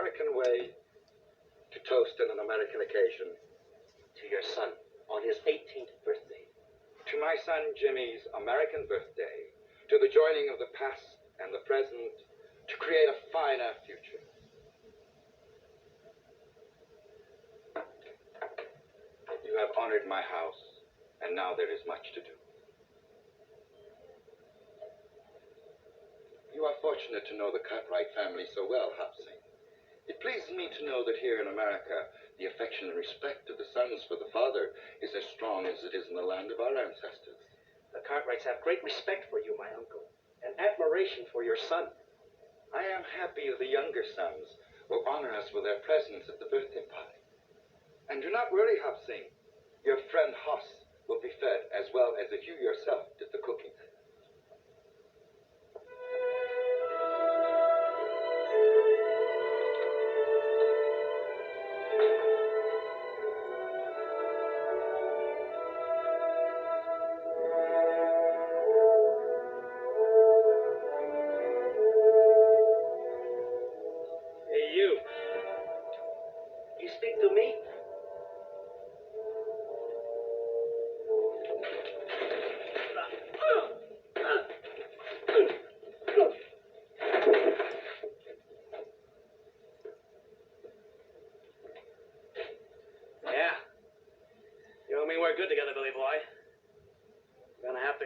American way to toast in an American occasion. To your son, on his 18th birthday. To my son Jimmy's American birthday, to the joining of the past and the present, to create a finer future. You have honored my house, and now there is much to do. You are fortunate to know the Cartwright family so well, Hobson. It pleases me to know that here in America, the affection and respect of the sons for the father is as strong as it is in the land of our ancestors. The Cartwrights have great respect for you, my uncle, and admiration for your son. I am happy the younger sons will honor us with their presence at the birthday party. And do not worry, Hobson. Your friend Hoss will be fed as well as if you yourself did the cooking.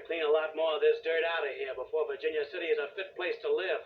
Clean a lot more of this dirt out of here before Virginia City is a fit place to live.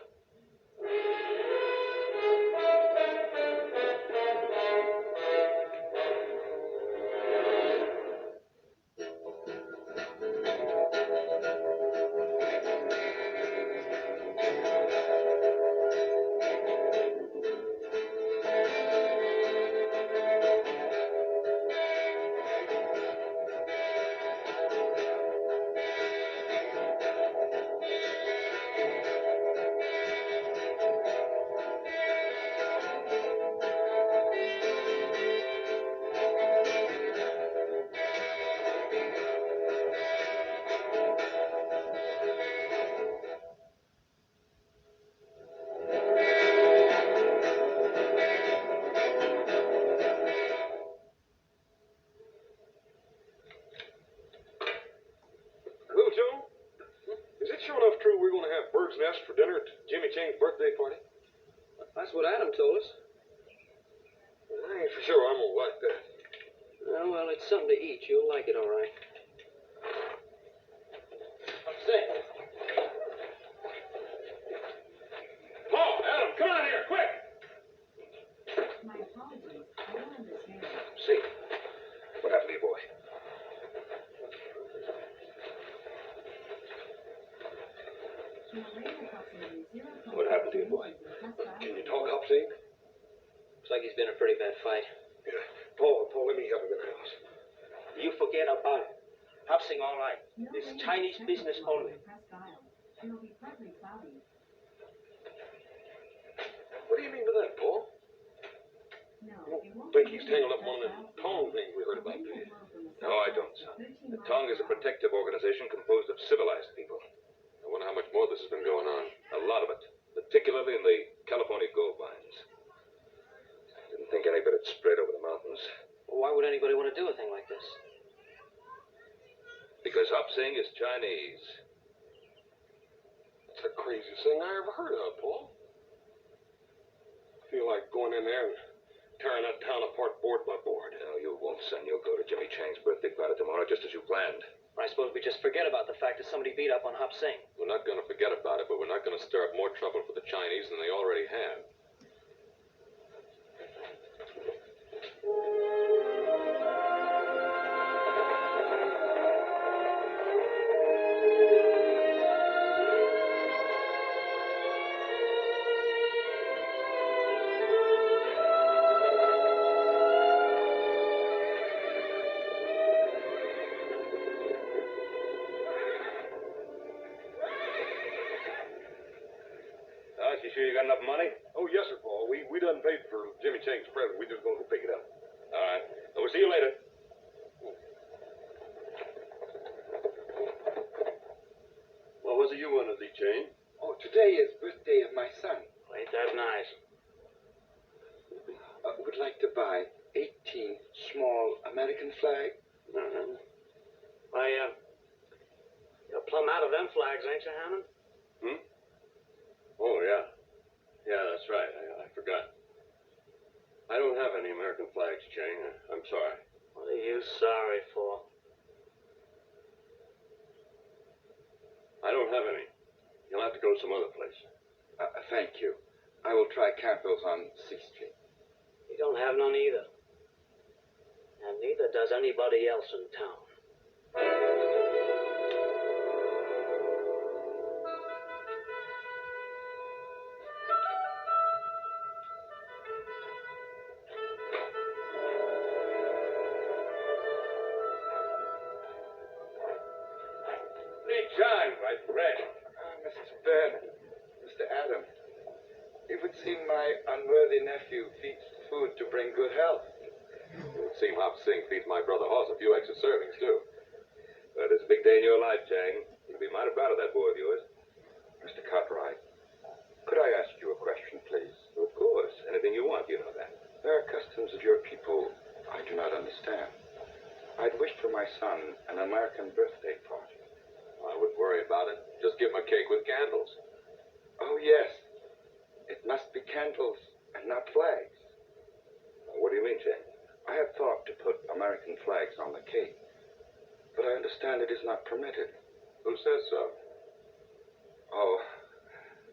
For dinner at Jimmy Chang's birthday party? That's what Adam told us. I ain't for sure I'm gonna like that. Oh, well, it's something to eat. You'll like it, all right. Say. Paul, Adam, come on here, quick! My apologies. I don't understand. See, what happened to you, boy? What happened to you, boy? Can you talk, Hobson? Looks like he's been in a pretty bad fight. Yeah. Paul, let me help him in the house. You forget about it. Hobson, all right. This Chinese business only. What do you mean by that, Paul? I think he's tangled up in one of them Tong things we heard about, do you? No, I don't, son. The Tong is a protective organization composed of civilized people. I wonder how much more this has been going on. A lot of it, particularly in the California gold mines. Didn't think any of it had spread over the mountains. Well, why would anybody want to do a thing like this? Because Hobson is Chinese. It's the craziest thing I ever heard of, Paul. I feel like going in there and tearing that town apart board by board. No, you won't, son. You'll go to Jimmy Chang's birthday party tomorrow just as you planned. I suppose we just forget about the fact that somebody beat up on Hobson. We're not going to forget about it, but we're not going to stir up more trouble for the Chinese than they already have. You sure you got enough money? Oh, yes, sir, Paul. We done paid for Jimmy Chang's present. We just going to go pick it up. All right. Well, we'll see you later. What was it you wanted, Lee Chang? Oh, today is birthday of my son. Ain't that nice? like to buy 18 small American flags. Why, you're plumb out of them flags, ain't you, Hammond? Oh, yeah. Yeah, that's right. I forgot. I don't have any American flags, Chang. I'm sorry. What are you sorry for? I don't have any. You'll have to go some other place. Thank you. I will try Campbell's on 6th Street. You don't have none either. And neither does anybody else in town. Lee Chang, my friend. Mr. Byrne, Mr. Adam, it would seem my unworthy nephew feeds the food to bring good health. It would seem Hop Sing feeds my brother Hoss a few extra servings, too. But it's a big day in your life, Chang. You'll be mighty proud of that boy of yours. Mr. Cartwright, could I ask you a question, please? Of course. Anything you want, you know that. There are customs of your people I do not understand. I'd wish for my son an American birthday party. I wouldn't worry about it. Just give him a cake with candles. Oh, yes. It must be candles and not flags. What do you mean, Chang? I have thought to put American flags on the cake, but I understand it is not permitted. Who says so? Oh,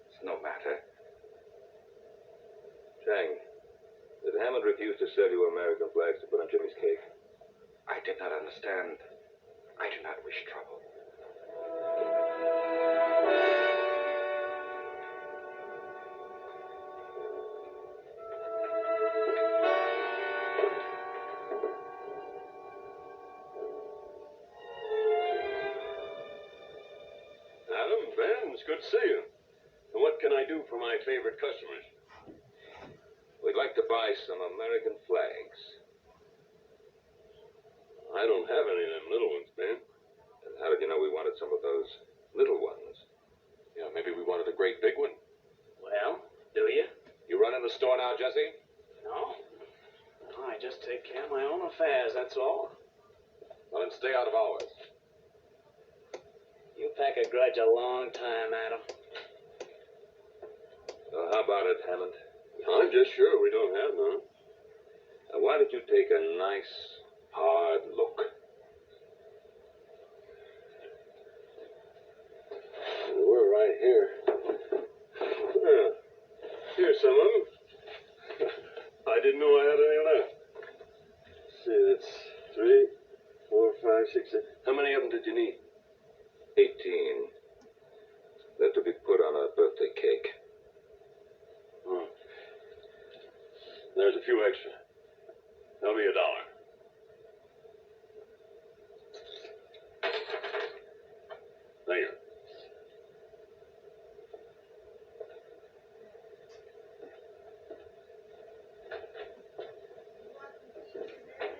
it's no matter. Chang, did Hammond refuse to sell you American flags to put on Jimmy's cake? I did not understand. I do not wish trouble. Adam, Ben, it's good to see you. And what can I do for my favorite customers? We'd like to buy some American flags. I don't have any of them little ones, Ben. And how did you know we wanted some of those little ones? Yeah, maybe we wanted a great big one. Well, do you? You run in the store now, Jesse? No. No, I just take care of my own affairs, that's all. Well, then stay out of ours. You pack a grudge a long time, Adam. Well, how about it, Hammond? I'm just sure we don't have none. Now, why don't you take a nice, hard look? We're right here. Yeah. Here's some of them. I didn't know I had any left. Let's see, that's 3, 4, 5, 6, 7. How many of them did you need? 18. They're to be put on a birthday cake. Oh. There's a few extra. That'll be $1. Thank you.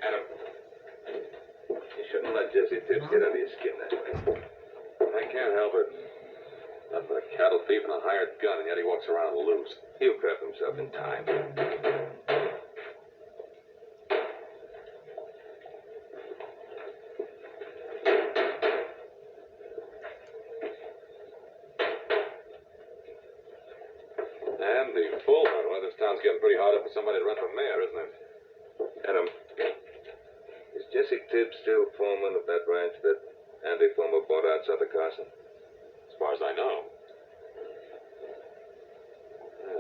Adam, you shouldn't let Jesse Tibbs get under your skin that way. I can't help it. Nothing but a cattle thief and a hired gun, and yet he walks around loose. He'll grab himself in time. And the bullhunt. Well, this town's getting pretty hard up for somebody to run for mayor, isn't it? Adam, is Jesse Tibbs still foreman of that ranch that Andy Fulmer bought out south of Carson? As far as I know.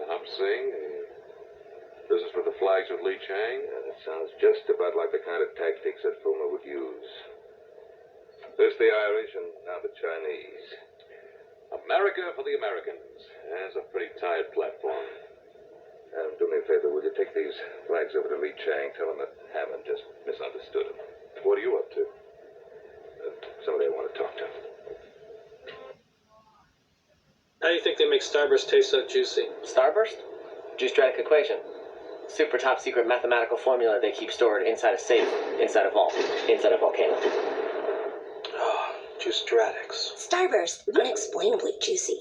Hop Sing, business with the flags with Lee Chang. It sounds just about like the kind of tactics that Fulmer would use. First the Irish and now the Chinese. America for the Americans. That's a pretty tired platform. Adam, do me a favor, will you take these flags over to Lee Chang, tell him that Hammond just misunderstood him. What are you up to? Somebody I want to talk to. How do you think they make Starburst taste so juicy? Starburst? Juice-Dradic equation. Super top secret mathematical formula they keep stored inside a safe, inside a vault, inside a volcano. Oh, Juice-Dradics. Starburst, unexplainably juicy.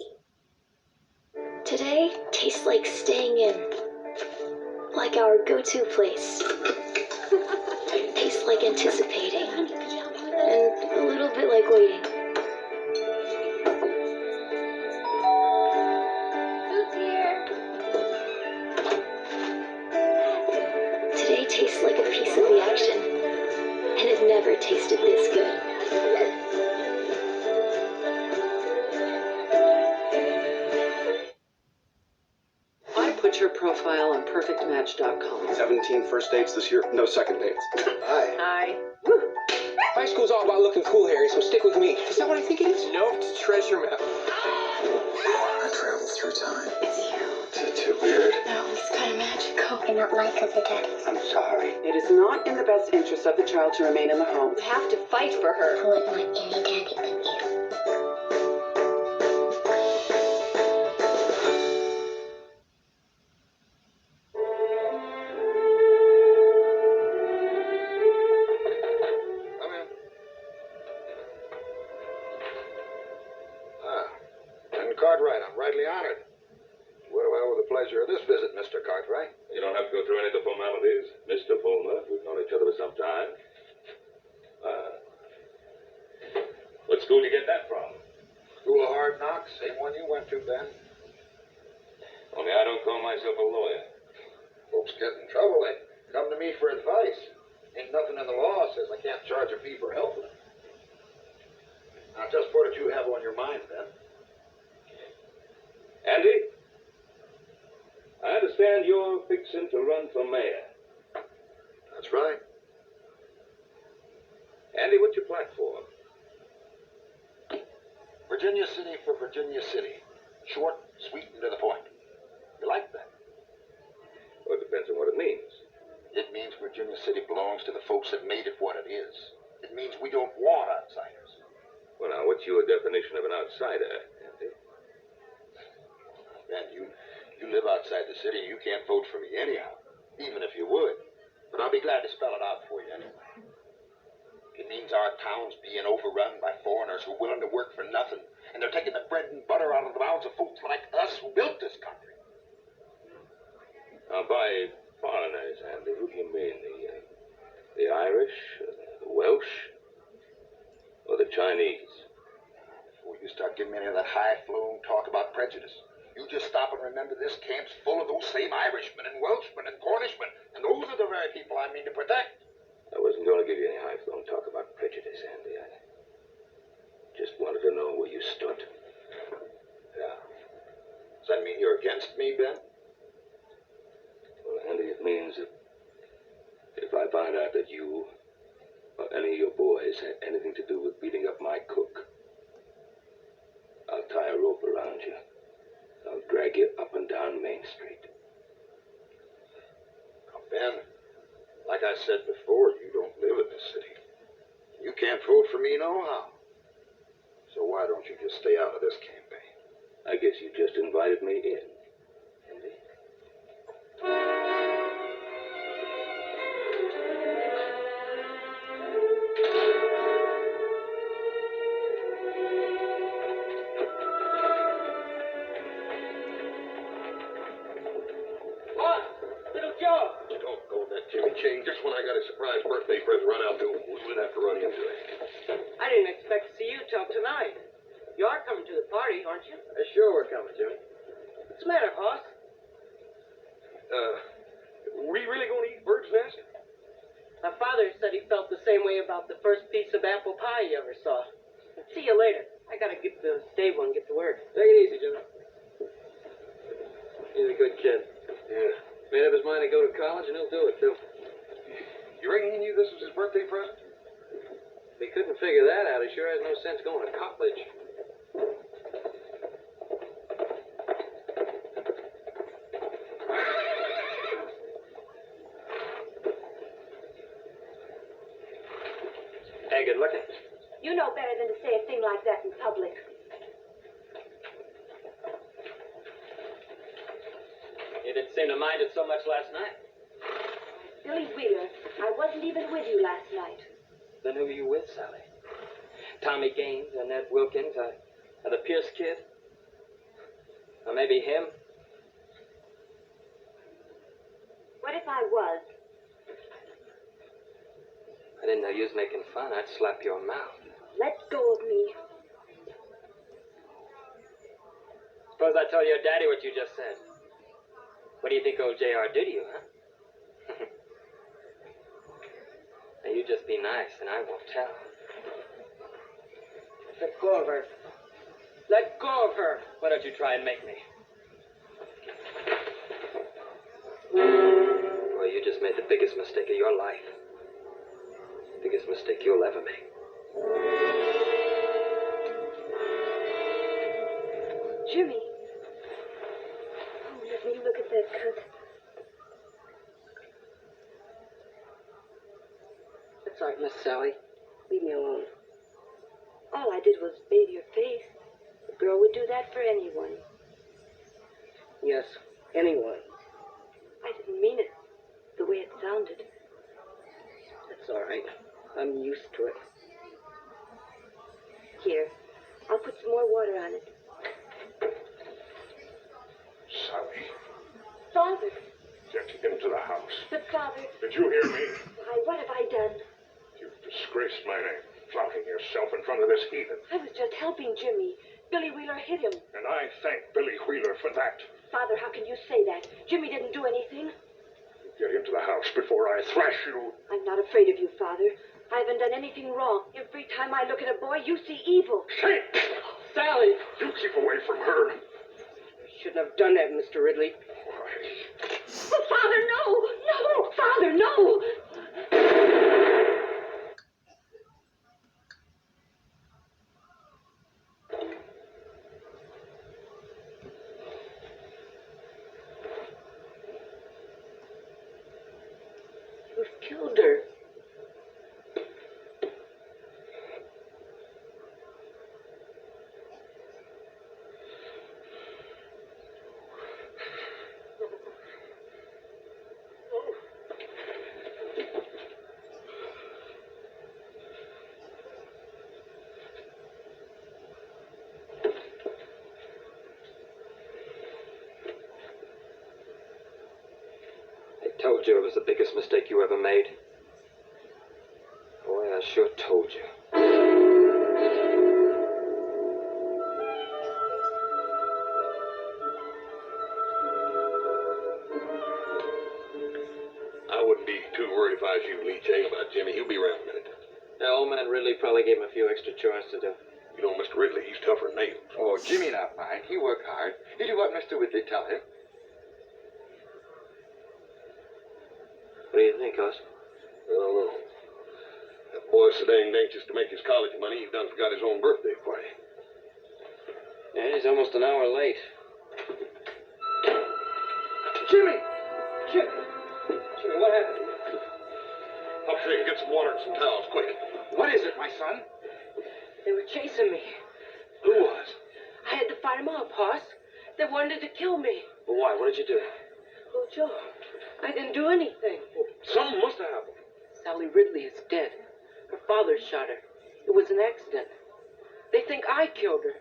Today tastes like staying in like our go-to place. Tastes like anticipating, and a little bit like waiting. Food's here. Today tastes like a piece of the action, and it never tasted this good. Put your profile on perfectmatch.com. 17 first dates this year, no second dates. Hi. Hi. High school's all about looking cool, Harry, so stick with me. Is that what I think it is? Nope, it's a treasure map. I traveled through time. It's you. Is it too weird? No, it's kind of magical. And not like other daddies. I'm sorry. It is not in the best interest of the child to remain in the home. You have to fight for her. I wouldn't want any daddy but you. Cartwright, I'm rightly honored. What do I owe the pleasure of this visit, Mr. Cartwright? You don't have to go through any of the formalities, Mr. Fulmer. We've known each other for some time. What school did you get that from? School of Hard Knocks, same one you went to, Ben. Only I don't call myself a lawyer. Folks get in trouble, they come to me for advice. Ain't nothing in the law says I can't charge a fee for helping them. Now, just what did you have on your mind, Ben? Andy, I understand you're fixing to run for mayor. That's right. Andy, what's your platform? Virginia City for Virginia City. Short, sweet, and to the point. You like that? Well, it depends on what it means. It means Virginia City belongs to the folks that made it what it is. It means we don't want outsiders. Well, now, what's your definition of an outsider, Andy? Man, you live outside the city, and you can't vote for me anyhow, even if you would. But I'll be glad to spell it out for you anyway. It means our town's being overrun by foreigners who are willing to work for nothing, and they're taking the bread and butter out of the mouths of folks like us who built this country. Now, by foreigners, Andy, who do you mean? The Irish, the Welsh, or the Chinese? Before you start giving me any of that high-flown talk about prejudice, you just stop and remember this camp's full of those same Irishmen and Welshmen and Cornishmen, and those are the very people I mean to protect. I wasn't going to give you any high-flown talk about prejudice, Andy. I just wanted to know where you stood. Yeah. Does that mean you're against me, Ben? Well, Andy, it means that if I find out that you or any of your boys had anything to do with beating up my cook, I'll tie a rope around you. I'll drag you up and down Main Street. Now, Ben, like I said before, you don't live in this city. You can't vote for me nohow. So why don't you just stay out of this campaign? I guess you just invited me in, Andy. Just when I got a surprise birthday present run out to, we'd have to run into it. I didn't expect to see you till tonight. You are coming to the party, aren't you? Sure we're coming, Jimmy. What's the matter, Hoss? We really gonna eat bird's nest? My father said he felt the same way about the first piece of apple pie you ever saw. See you later. I gotta get the stable and get to work. Take it easy, Jimmy. He's a good kid. Yeah. Made up his mind to go to college, and he'll do it, too. You reckon he knew this was his birthday present? If he couldn't figure that out, he sure has no sense going to college. Hey, good looking. You know better than to say a thing like that in public. You didn't seem to mind it so much last night. Billy Wheeler, I wasn't even with you last night. Then who were you with, Sally? Tommy Gaines or Ned Wilkins or the Pierce kid? Or maybe him? What if I was? I didn't know you was making fun. I'd slap your mouth. Let go of me. Suppose I tell your daddy what you just said. What do you think old JR did to you, huh? Now you just be nice and I won't tell. Let go of her. Let go of her. Why don't you try and make me? Boy, you just made the biggest mistake of your life. Biggest mistake you'll ever make. Jimmy. Oh, let me look at that cut. That's all right, Miss Sally. Leave me alone. All I did was bathe your face. A girl would do that for anyone. Yes, anyone. I didn't mean it the way it sounded. That's all right. I'm used to it. Here, I'll put some more water on it. Sally, Father. get into the house. But Father, Did you hear me? what have I done? You've disgraced my name, flouting yourself in front of this heathen. I was just helping Jimmy. Billy Wheeler hit him. And I thank Billy Wheeler for that. Father, how can you say that? Jimmy didn't do anything. Get into the house before I thrash you. I'm not afraid of you, Father. I haven't done anything wrong. Every time I look at a boy, you see evil. Say, Sally! you keep away from her. You shouldn't have done that, Mr. Ridley. Why? Oh, Father, no! No! Father, no! You've killed her. I told you it was the biggest mistake you ever made. Boy, I sure told you. I wouldn't be too worried if I was you, Lee Chang, about Jimmy. He'll be around in a minute. Now, old man Ridley probably gave him a few extra chores to do. You know, Mr. Ridley, he's tougher than nails. Oh, Jimmy not mind. He work hard. He do what Mr. Whitley tell him. What do you think, Hoss? I don't know. That boy's so dang anxious to make his college money, he done forgot his own birthday party. Yeah, he's almost an hour late. Jimmy! Jimmy! Jimmy, what happened? Upstate, get some water and some towels, quick. What is it, my son? They were chasing me. Who was? I had to fight them off, Hoss. They wanted to kill me. Well, why? What did you do? Oh, Joe, I didn't do anything. Something must have happened. Sally Ridley is dead. Her father shot her. It was an accident. They think I killed her.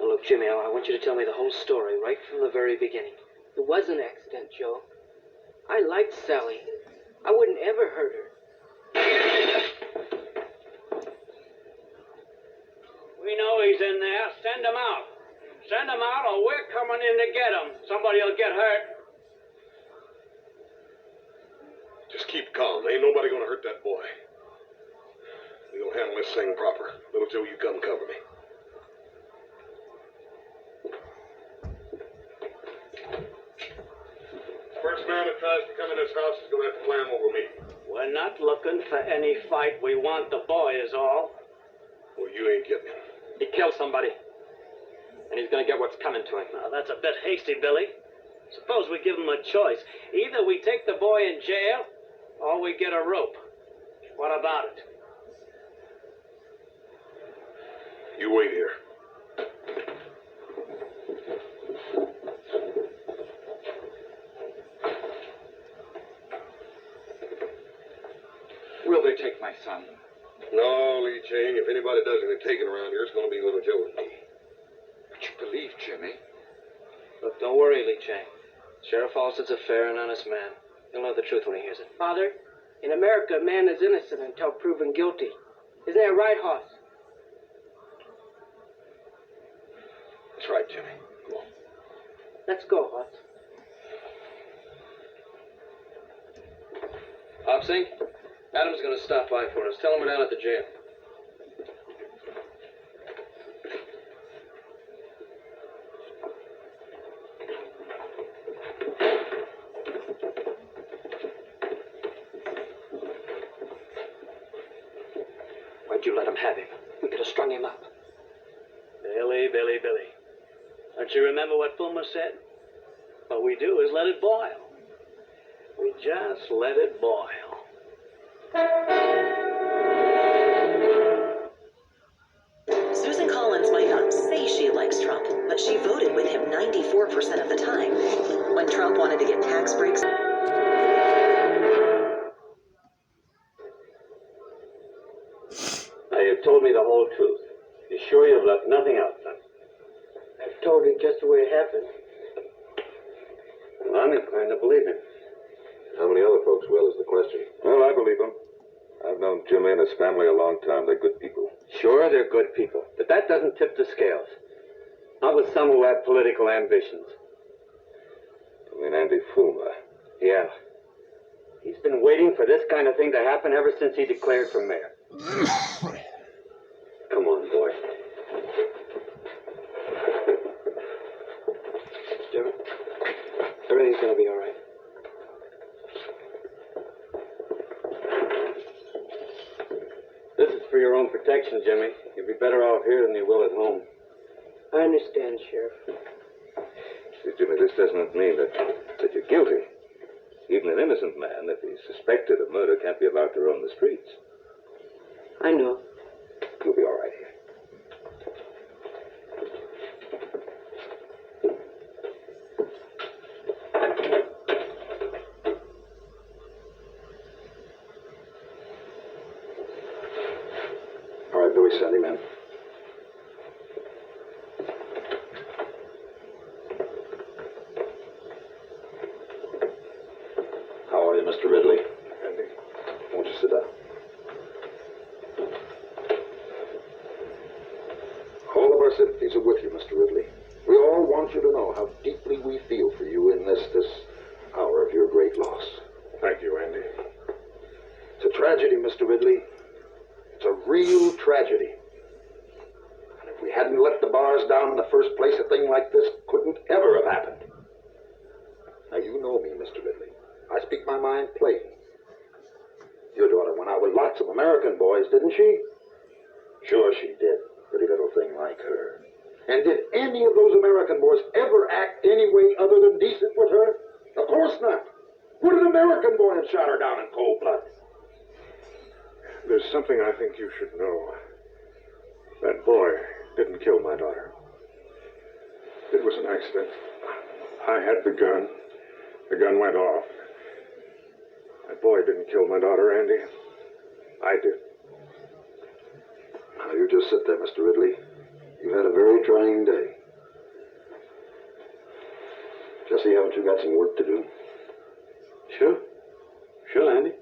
Now, look, Jimmy, I want you to tell me the whole story right from the very beginning. It was an accident, Joe. I liked Sally. I wouldn't ever hurt her. We know he's in there. Send him out. Send him out or we're coming in to get him. Somebody will get hurt. Just keep calm. Ain't nobody gonna hurt that boy. We'll handle this thing proper. Little Joe, you come cover me. First man that tries to come in this house is gonna have to climb over me. We're not looking for any fight. We want the boy is all. Well, you ain't getting him. He killed somebody. And he's gonna get what's coming to him. Now, that's a bit hasty, Billy. Suppose we give him a choice. Either we take the boy in jail, or we get a rope. What about it? You wait here. Will they take my son? No, Lee Chang, if anybody does any taking around here, it's gonna be Little Joe and me. But you believe Jimmy? Look, don't worry, Lee Chang. Sheriff Halstead's a fair and honest man. He'll know the truth when he hears it. Father, in America, a man is innocent until proven guilty. Isn't that right, Hoss? That's right, Jimmy. Come on. Let's go, Hoss. Hopsy, Adam's going to stop by for us. Tell him we're down at the jail. Why'd you let him have him? We could have strung him up. Billy. Don't you remember what Fulmer said? What we do is let it boil. We just let it boil. Susan Collins might not say she likes Trump, but she voted with him 94% of the time. When Trump wanted to get tax breaks... Now, you've told me the whole truth. You sure you've left nothing out, son? I've told it just the way it happened. Well, I'm inclined to believe him. How many other folks will is the question. Well, I believe him. I've known Jimmy and his family a long time. They're good people. Sure, they're good people, but that doesn't tip the scales. Not with some who have political ambitions. I mean, Andy Fulmer. Yeah. He's been waiting for this kind of thing to happen ever since he declared for mayor. Come on, boy. Jimmy, everything's gonna be all right. This is for your own protection, Jimmy. You'll be better off here than you will at home. I understand, Sheriff. See, Jimmy, this doesn't mean that you're guilty. Even an innocent man, if he's suspected of murder, can't be allowed to roam the streets. I know. You'll be all right here. All right, Billy, send him in. How are you, Mr. Ridley? Andy. Won't you sit down? All of our sympathies are with you, Mr. Ridley. We all want you to know how deeply we feel for you in this hour of your great loss. Thank you, Andy. It's a tragedy, Mr. Ridley. It's a real tragedy. And if we hadn't let the bars down in the first place, a thing like this couldn't ever have happened. Now, you know me, Mr. Ridley. I speak my mind plain. Your daughter went out with lots of American boys, didn't she? Sure she did. Pretty little thing like her. And did any of those American boys ever act any way other than decent with her? Of course not. Would an American boy have shot her down in cold blood? There's something I think you should know. That boy didn't kill my daughter. It was an accident. I had the gun. The gun went off. That boy didn't kill my daughter, Andy. I did. Now, you just sit there, Mr. Ridley. You've had a very trying day. Jesse, haven't you got some work to do? Sure. Sure, Andy.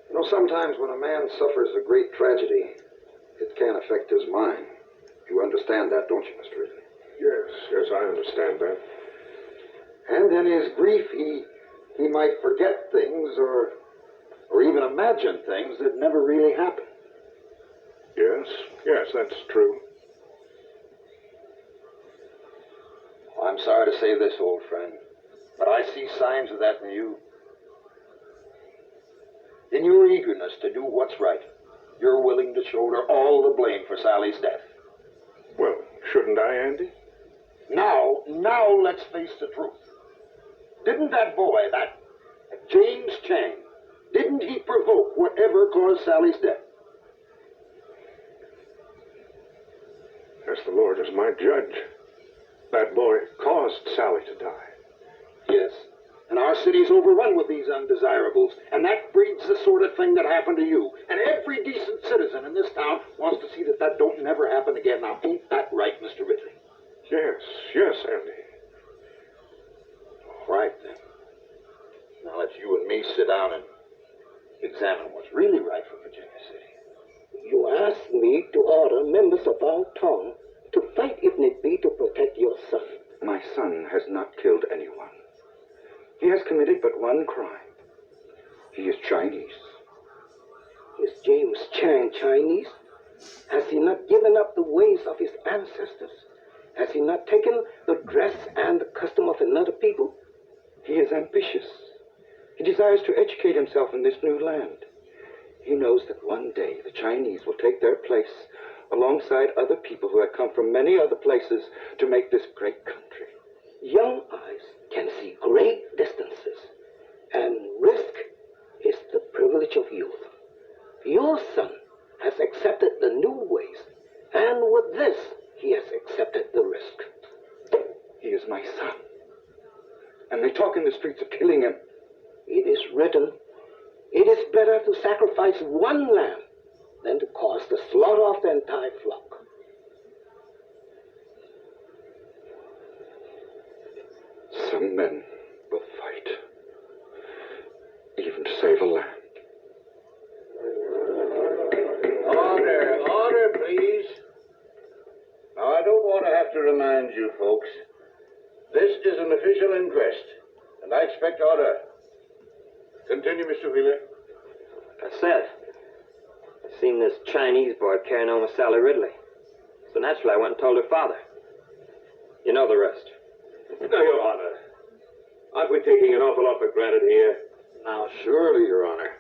You know, sometimes when a man suffers a great tragedy, it can affect his mind. You understand that, don't you, Mr. Ridley? Yes, I understand that. And in his grief, he might forget things or even imagine things that never really happened. Yes, that's true. Well, I'm sorry to say this, old friend, but I see signs of that in you. In your eagerness to do what's right, you're willing to shoulder all the blame for Sally's death. Well, shouldn't I, Andy? Now let's face the truth. Didn't that boy, that James Chang, didn't he provoke whatever caused Sally's death? As the Lord is my judge, that boy caused Sally to die. Yes, And our city's overrun with these undesirables, and that breeds the sort of thing that happened to you. And every decent citizen in this town wants to see that that don't never happen again. Now, ain't that right, Mr. Ridley? Yes, Andy. All right, then. Now let's you and me sit down and examine what's really right for Virginia City. You asked me to order members of our town to fight if need be to protect your son. My son has not killed anyone. He has committed but one crime. He is Chinese. Is James Chang Chinese? Has he not given up the ways of his ancestors? Has he not taken the dress and the custom of another people? He is ambitious. He desires to educate himself in this new land. He knows that one day the Chinese will take their place alongside other people who have come from many other places to make this great country. Young eyes can see great distances, and risk is the privilege of youth. Your son has accepted the new ways, and with this, he has accepted the risk. He is my son, and they talk in the streets of killing him. It is written, it is better to sacrifice one lamb than to cause the slaughter of the entire flock. Some men will fight, even to save a lamb. Order, please. Now, I don't want to have to remind you folks. This is an official inquest, and I expect order. Continue, Mr. Wheeler. Like I said, I seen this Chinese boy carrying on with Sally Ridley. So naturally, I went and told her father. You know the rest. Now, Your Honor, aren't we taking an awful lot for granted here? Now, surely, Your Honor.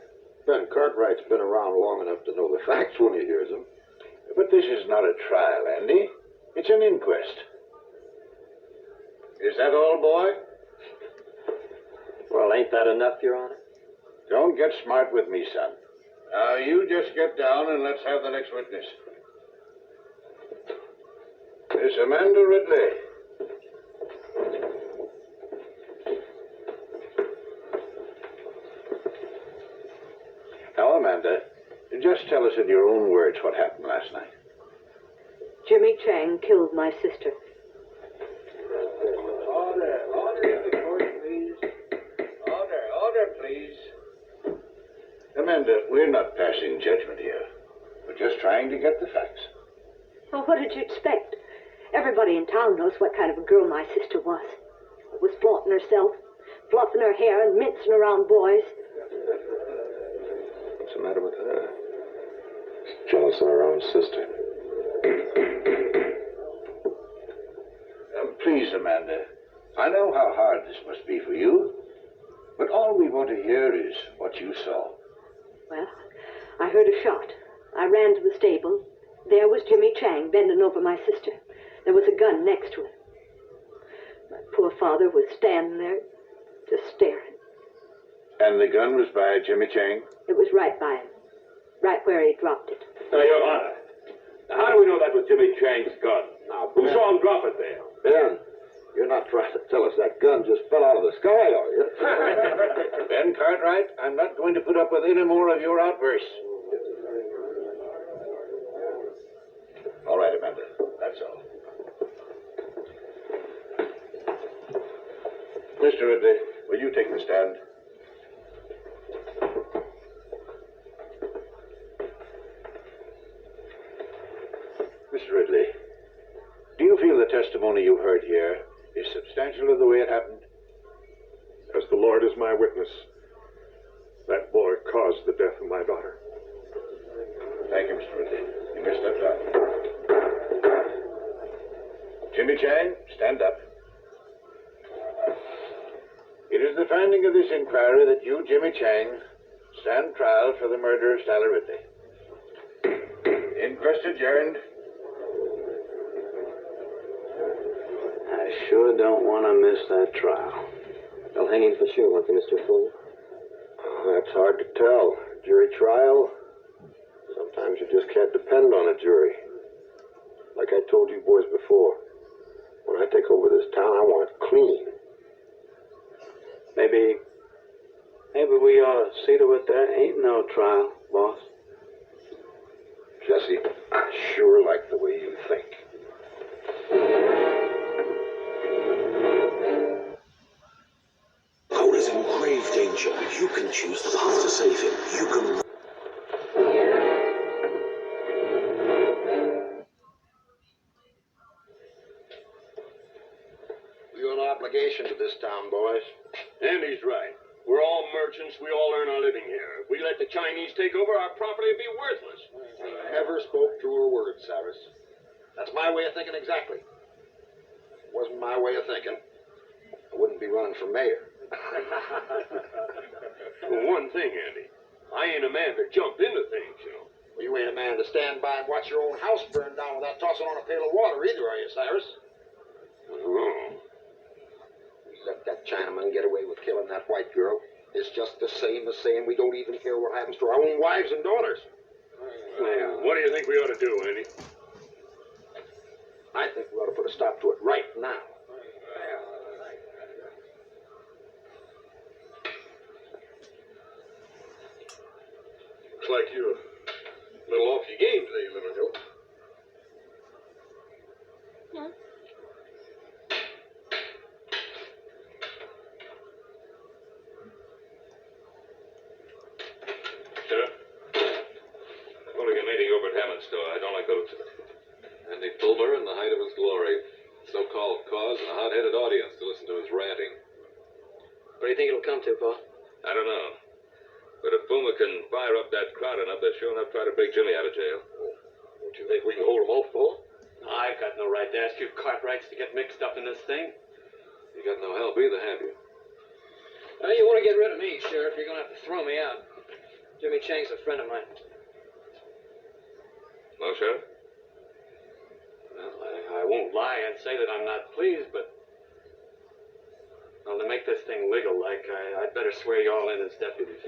Ben Cartwright's been around long enough to know the facts when he hears them. But this is not a trial, Andy. It's an inquest. Is that all, boy? Well, ain't that enough, Your Honor? Don't get smart with me, son. Now, you just get down and let's have the next witness. Miss Amanda Ridley. Now, Amanda, just tell us in your own words what happened last night. Jimmy Chang killed my sister. Order in the court, please. Order, please. Amanda, we're not passing judgment here. We're just trying to get the facts. Well, what did you expect? Everybody in town knows what kind of a girl my sister was. Was flaunting herself, fluffing her hair and mincing around boys. What's the matter with her? She's jealous of her own sister. Please, Amanda, I know how hard this must be for you, but all we want to hear is what you saw. Well, I heard a shot. I ran to the stable. There was Jimmy Chang bending over my sister. There was a gun next to him. My poor father was standing there, just staring. And the gun was by Jimmy Chang? It was right by him, right where he dropped it. Now, Your Honor, how do we know that was Jimmy Chang's gun? Now, who saw him drop it there? Ben, you're not trying to tell us that gun just fell out of the sky, are you? Ben Cartwright, I'm not going to put up with any more of your outbursts. All right, Amanda, that's all. Mr. Ridley, will you take the stand? Mr. Ridley, do you feel the testimony you heard here is substantial of the way it happened? As the Lord is my witness, that boy caused the death of my daughter. Thank you, Mr. Ridley. You missed that job. Jimmy Chang, stand up. It is the finding of this inquiry that you, Jimmy Chang, stand trial for the murder of Sally Ridley. Inquest adjourned. I sure don't want to miss that trial. They'll hang him for sure, won't they, Mr. Fuller? That's hard to tell. Jury trial, sometimes you just can't depend on a jury. Like I told you boys before, when I take over this town, I want it clean. Maybe we ought to see to it there ain't no trial, boss. Jesse, I sure like the way you think. Cole is in grave danger. You can choose the path to save him. You can... We owe an obligation to this town, boys. Andy's right. We're all merchants. We all earn our living here. If we let the Chinese take over, our property would be worthless. Never spoke truer words, Cyrus. That's my way of thinking exactly. If it wasn't my way of thinking, I wouldn't be running for mayor. Well, one thing, Andy. I ain't a man to jump into things, you know. Well, you ain't a man to stand by and watch your own house burn down without tossing on a pail of water either, are you, Cyrus? Oh. We let that Chinaman get away with killing that white girl. It's just the same as saying we don't even care what happens to our own wives and daughters. Well, what do you think we ought to do, Andy? I think we ought to put a stop to it right now. Looks like you're a little off your game today, little Joe. Sheriff? Holding a meeting over at Hammond's store. I don't like the looks of it. Andy Fulmer in the height of his glory. So-called cause and a hot-headed audience to listen to his ranting. What do you think it'll come to, Pa? I don't know. But if Boomer can fire up that crowd enough, they'll sure enough try to break Jimmy out of jail. Don't you think we can hold them off, Paul? I've got no right to ask you Cartwrights to get mixed up in this thing. You got no help either, have you? Well, you want to get rid of me, Sheriff, you're going to have to throw me out. Jimmy Chang's a friend of mine. No, Sheriff? Well, I won't lie and say that I'm not pleased, but... Well, to make this thing legal, I'd better swear you all in as deputies.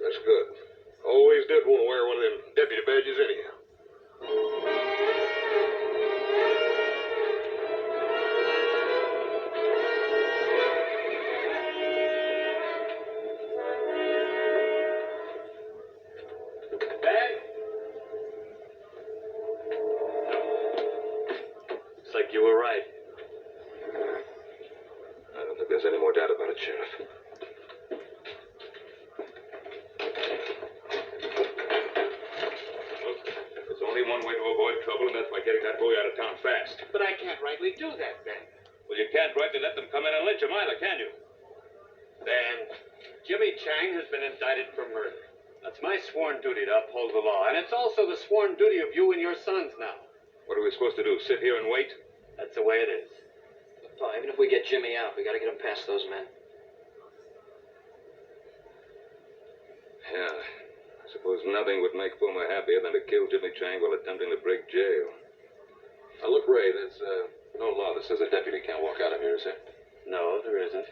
That's good. Always did want to wear one of them deputy badges anyhow. Bag? Looks like you were right. I don't think there's any more doubt about it, Sheriff. There's only one way to avoid trouble, and that's by getting that boy out of town fast. But I can't rightly do that, Ben. Well, you can't rightly let them come in and lynch him either, can you? Dan, Jimmy Chang has been indicted for murder. That's my sworn duty to uphold the law, and it's also the sworn duty of you and your sons now. What are we supposed to do, sit here and wait? That's the way it is. Pa, even if we get Jimmy out, we got to get him past those men. Yeah. I suppose nothing would make Boomer happier than to kill Jimmy Chang while attempting to break jail. Now, look, Ray, there's no law that says a deputy can't walk out of here, is there? No, there isn't.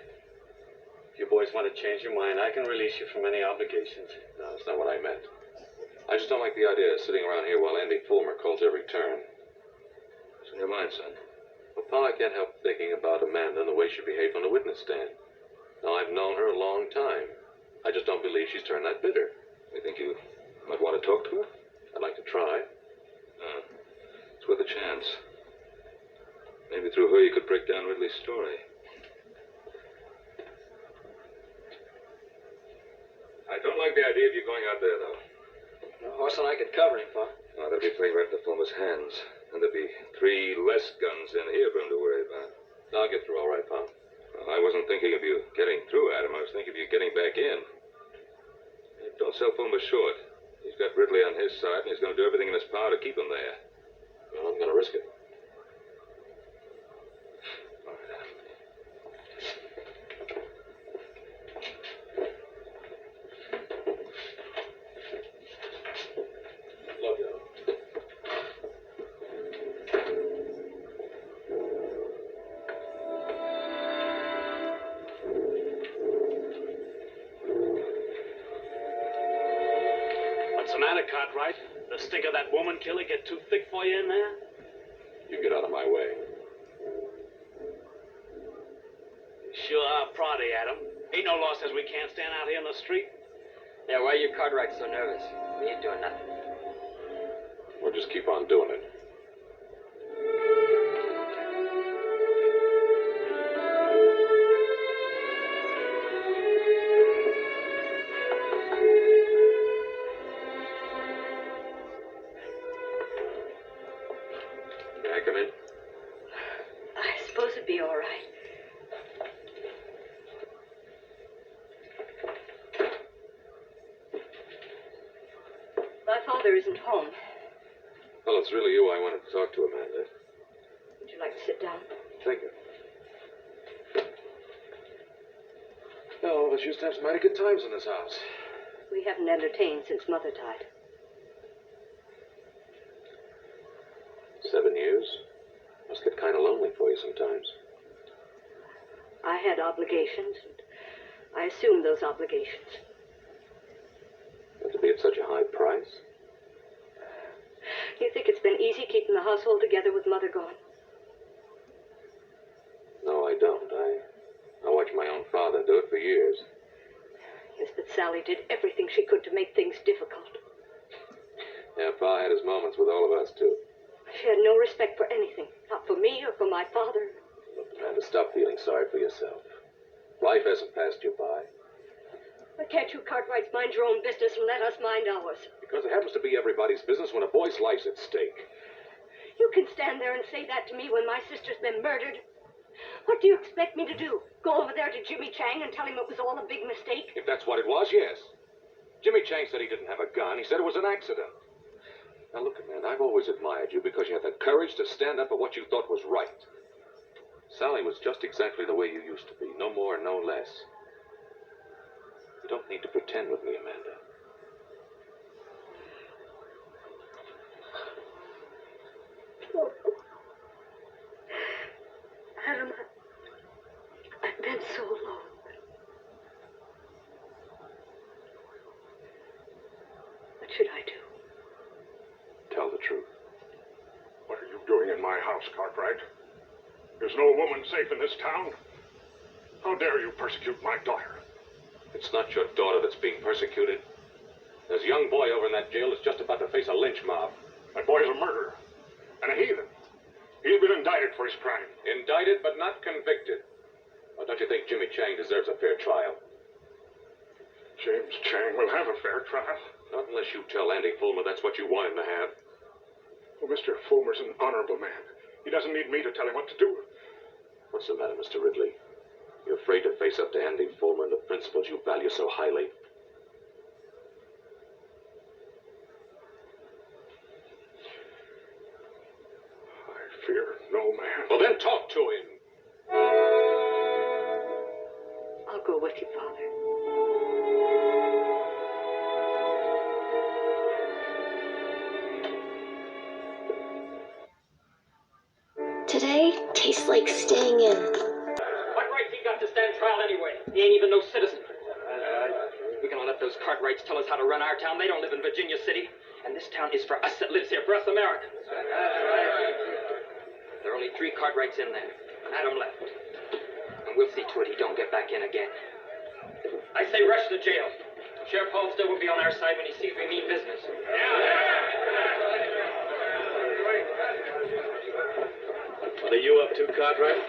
If you boys want to change your mind, I can release you from any obligations. No, that's not what I meant. I just don't like the idea of sitting around here while Andy Fulmer calls every turn. What's in your mind, son? Well, Pa, I can't help thinking about Amanda and the way she behaved on the witness stand. Now, I've known her a long time. I just don't believe she's turned that bitter. You think you might want to talk to her? I'd like to try. It's worth a chance. Maybe through her you could break down Ridley's story. I don't like the idea of you going out there, though. No, Horse and I could cover him, Pa. Oh, that'd be playing right into Fulmer's hands. And there'd be 3 less guns in here for him to worry about. I'll get through all right, Pa. Well, I wasn't thinking of you getting through, Adam. I was thinking of you getting back in. Don't sell Fulmer short. He's got Ridley on his side, and he's going to do everything in his power to keep him there. Well, I'm going to risk it. All right, Adam. Love you. What's the matter, Cartwright? The stink of that woman killer get too thick for you in there? You get out of my way. sure are proddy, Adam. Ain't no law says we can't stand out here in the street. Yeah, why are you Cartwrights so nervous? We ain't doing nothing. We'll just keep on doing it. May I come in? I suppose it'd be all right. My father isn't home. Well, it's really you I wanted to talk to, Amanda. Would you like to sit down? Thank you. Well, all of us used to have some mighty good times in this house. We haven't entertained since Mother died. 7 years. Must get kind of lonely for you sometimes. I had obligations, and I assumed those obligations. But to be at such a high price? You think it's been easy keeping the household together with Mother gone? No, I don't. I watched my own father do it for years. Yes, but Sally did everything she could to make things difficult. Yeah, Pa had his moments with all of us, too. She had no respect for anything. Not for me or for my father. Look, Amanda, stop feeling sorry for yourself. Life hasn't passed you by. Why can't you Cartwrights mind your own business and let us mind ours? Because it happens to be everybody's business when a boy's life's at stake. You can stand there and say that to me when my sister's been murdered. What do you expect me to do? Go over there to Jimmy Chang and tell him it was all a big mistake? If that's what it was, yes. Jimmy Chang said he didn't have a gun. He said it was an accident. Now look, Amanda, I've always admired you because you had the courage to stand up for what you thought was right. Sally was just exactly the way you used to be. No more, no less. You don't need to pretend with me, Amanda. Adam, I've been so alone. What should I do? Tell the truth. What are you doing in my house, Cartwright? There's no woman safe in this town. How dare you persecute my daughter? It's not your daughter that's being persecuted. There's a young boy over in that jail that's just about to face a lynch mob. That boy is a murderer and a heathen. He's been indicted for his crime. Indicted but not convicted. Or don't you think Jimmy Chang deserves a fair trial? James Chang will have a fair trial. Not unless you tell Andy Fulmer that's what you want him to have. Well, Mr. Fulmer's an honorable man. He doesn't need me to tell him what to do. What's the matter, Mr. Ridley? You're afraid to face up to Andy Fulmer and the principles you value so highly? I fear no man. Well, then talk to him. I'll go with you, Father. Today tastes like staying in. What rights he got to stand trial anyway? He ain't even no citizen. We can let those Cartwrights tell us how to run our town. They don't live in Virginia City. And this town is for us that lives here, for us Americans. There are only 3 Cartwrights in there. Adam left. And we'll see to it he don't get back in again. I say rush the jail. Sheriff Holster will be on our side when he sees we mean business. What are you up to, Cartwright?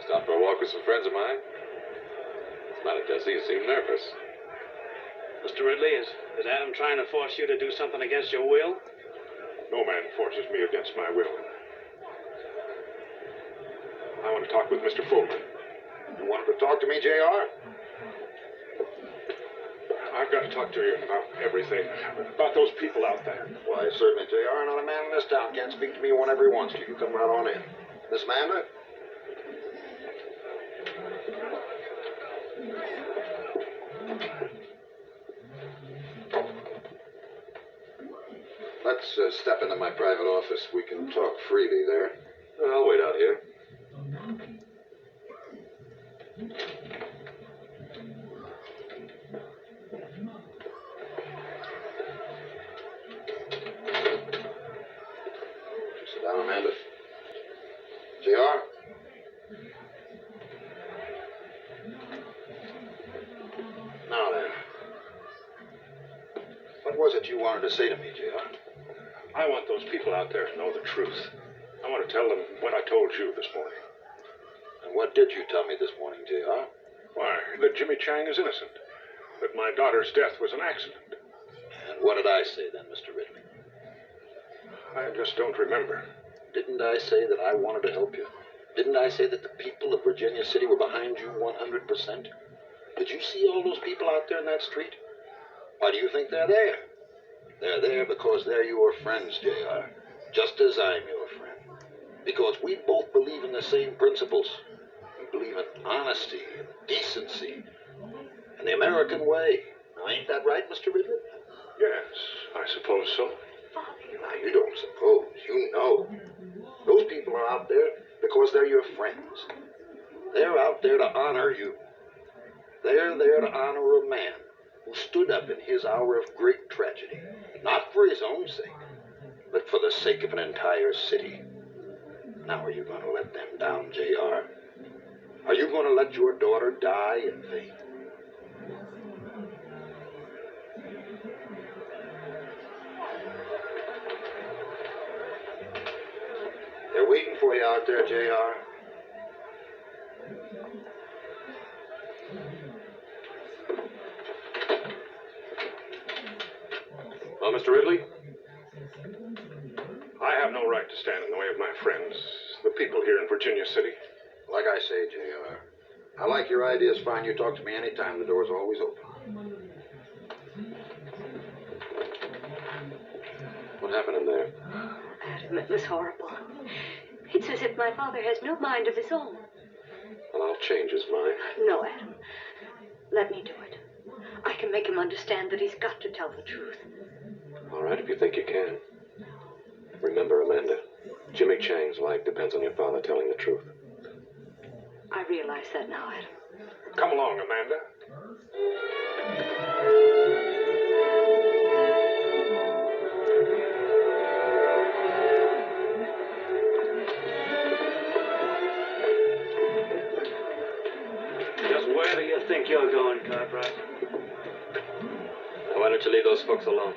Stopped for a walk with some friends of mine. What's the matter, Jesse? You seem nervous. Mr. Ridley, is Adam trying to force you to do something against your will? No man forces me against my will. I want to talk with Mr. Fulmer. You wanted to talk to me, J.R.? I've got to talk to you about everything. About those people out there. Why, certainly, J.R. Not a man in this town can't speak to me whenever he wants to. You come right on in. Miss Amanda? Let's step into my private office. We can talk freely there. I'll wait out here. Sit down, Amanda. J.R.? was it you wanted to say to me, J.R.? I want those people out there to know the truth. I want to tell them what I told you this morning. And what did you tell me this morning, J.R.? Why, that Jimmy Chang is innocent. That my daughter's death was an accident. And what did I say then, Mr. Ridley? I just don't remember. Didn't I say that I wanted to help you? Didn't I say that the people of Virginia City were behind you 100%? Did you see all those people out there in that street? Why do you think they're there? They're there because they're your friends, J.R., just as I'm your friend. Because we both believe in the same principles. We believe in honesty, and decency, and the American way. Now, ain't that right, Mr. Ridley? Yes, I suppose so. Now, you don't suppose. You know. Those people are out there because they're your friends. They're out there to honor you. They're there to honor a man who stood up in his hour of great tragedy, not for his own sake, but for the sake of an entire city. Now, are you going to let them down, J.R.? Are you going to let your daughter die in vain? They're waiting for you out there, J.R. Well, Mr. Ridley, I have no right to stand in the way of my friends, the people here in Virginia City. Like I say, J.R., I like your ideas fine. You talk to me anytime. The door's always open. What happened in there? Adam, it was horrible. It's as if my father has no mind of his own. Well, I'll change his mind. No, Adam. Let me do it. I can make him understand that he's got to tell the truth. All right, if you think you can. Remember, Amanda, Jimmy Chang's life depends on your father telling the truth. I realize that now, Adam. Come along, Amanda. Just where do you think you're going, Cartwright? Now, why don't you leave those folks alone?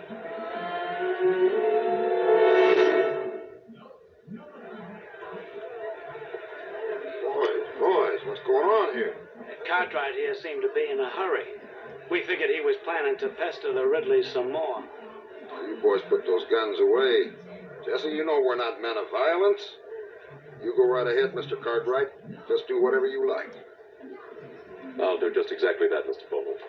Boys, what's going on here? Cartwright here seemed to be in a hurry. We figured he was planning to pester the Ridleys some more. You boys put those guns away. Jesse, you know we're not men of violence. You go right ahead, Mr. Cartwright. Just do whatever you like. I'll do just exactly that, Mr. Bowman.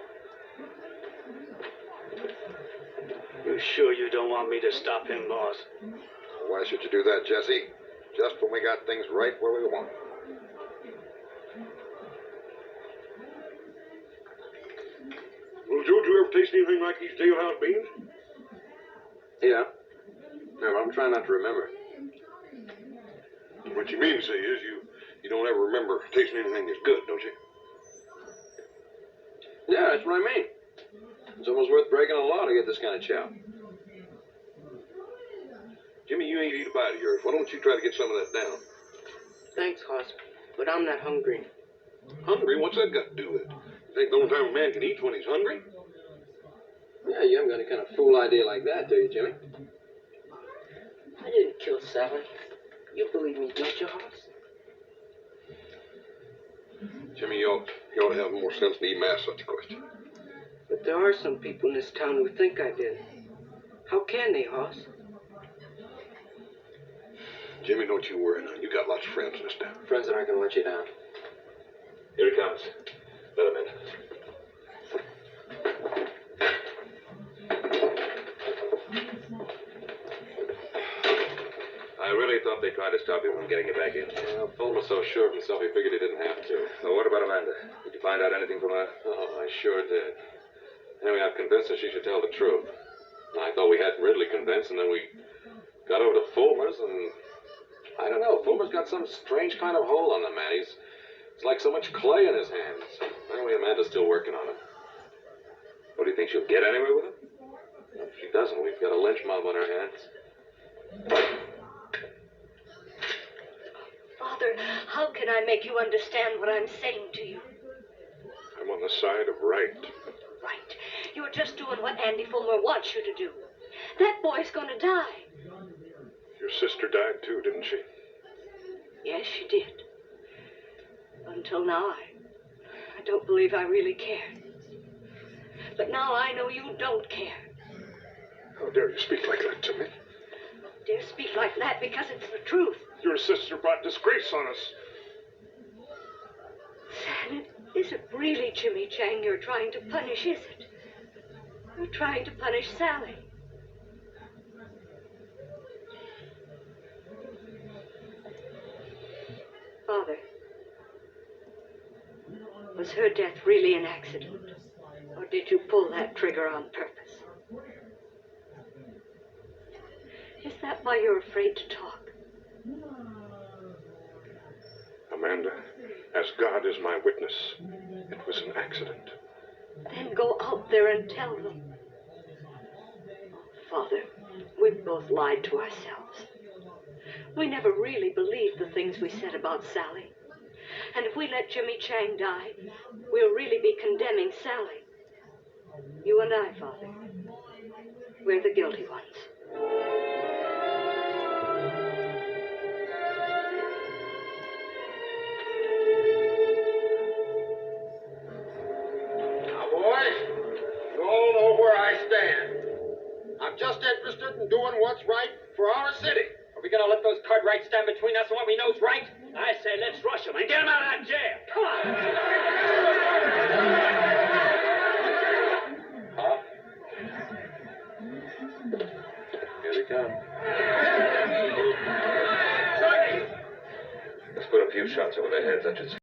You sure you don't want me to stop him, boss? Why should you do that, Jesse? Just when we got things right where we want them. Well, Joe, did you ever taste anything like these jailhouse beans? Yeah. No, I'm trying not to remember. What you mean to say is you don't ever remember tasting anything that's good, don't you? Yeah, that's what I mean. It's almost worth breaking a law to get this kind of chow. Jimmy, you ain't eat a bite of yours. Why don't you try to get some of that down? Thanks, Hoss, but I'm not hungry. Hungry? What's that got to do with it? You think the only time a man can eat when he's hungry? Yeah, you haven't got any kind of fool idea like that, do you, Jimmy? I didn't kill Sally. You believe me, don't you, Hoss? Jimmy, you ought to have more sense than even ask such a question. But there are some people in this town who think I did. How can they, Hoss? Jimmy, don't you worry now. You got lots of friends in this town. Friends that aren't going to let you down. Here he comes. Let him in. I really thought they tried to stop you from getting you back in. Well, Fulmer's so sure of himself, he figured he didn't have to. Well, what about Amanda? Did you find out anything from her? Oh, I sure did. Anyway, I've convinced her she should tell the truth. I thought we had Ridley convinced, and then we got over to Fulmer's, and I don't know. Fulmer's got some strange kind of hold on the man. It's like so much clay in his hands. Anyway, Amanda's still working on him. What, do you think she'll get anywhere with him? If she doesn't, we've got a lynch mob on our hands. Father, how can I make you understand what I'm saying to you? I'm on the side of right. Right. You're just doing what Andy Fulmer wants you to do. That boy's gonna die. Your sister died too, didn't she? Yes, she did. Until now, I don't believe I really cared. But now I know you don't care. How dare you speak like that to me? I dare speak like that because it's the truth. Your sister brought disgrace on us. Sam, it isn't really Jimmy Chang you're trying to punish, is it? You're trying to punish Sally. Father, was her death really an accident? Or did you pull that trigger on purpose? Is that why you're afraid to talk? Amanda, as God is my witness, it was an accident. Then go out there and tell them. Father, we've both lied to ourselves. We never really believed the things we said about Sally. And if we let Jimmy Chang die, we'll really be condemning Sally. You and I, Father. We're the guilty ones. Now, boys, you all know where I stand. I'm just interested in doing what's right for our city. Are we gonna let those Cartwrights stand between us and what we know's right? I say let's rush them and get them out of that jail. Come on. Huh? Here we come. Let's put a few shots over their heads. That should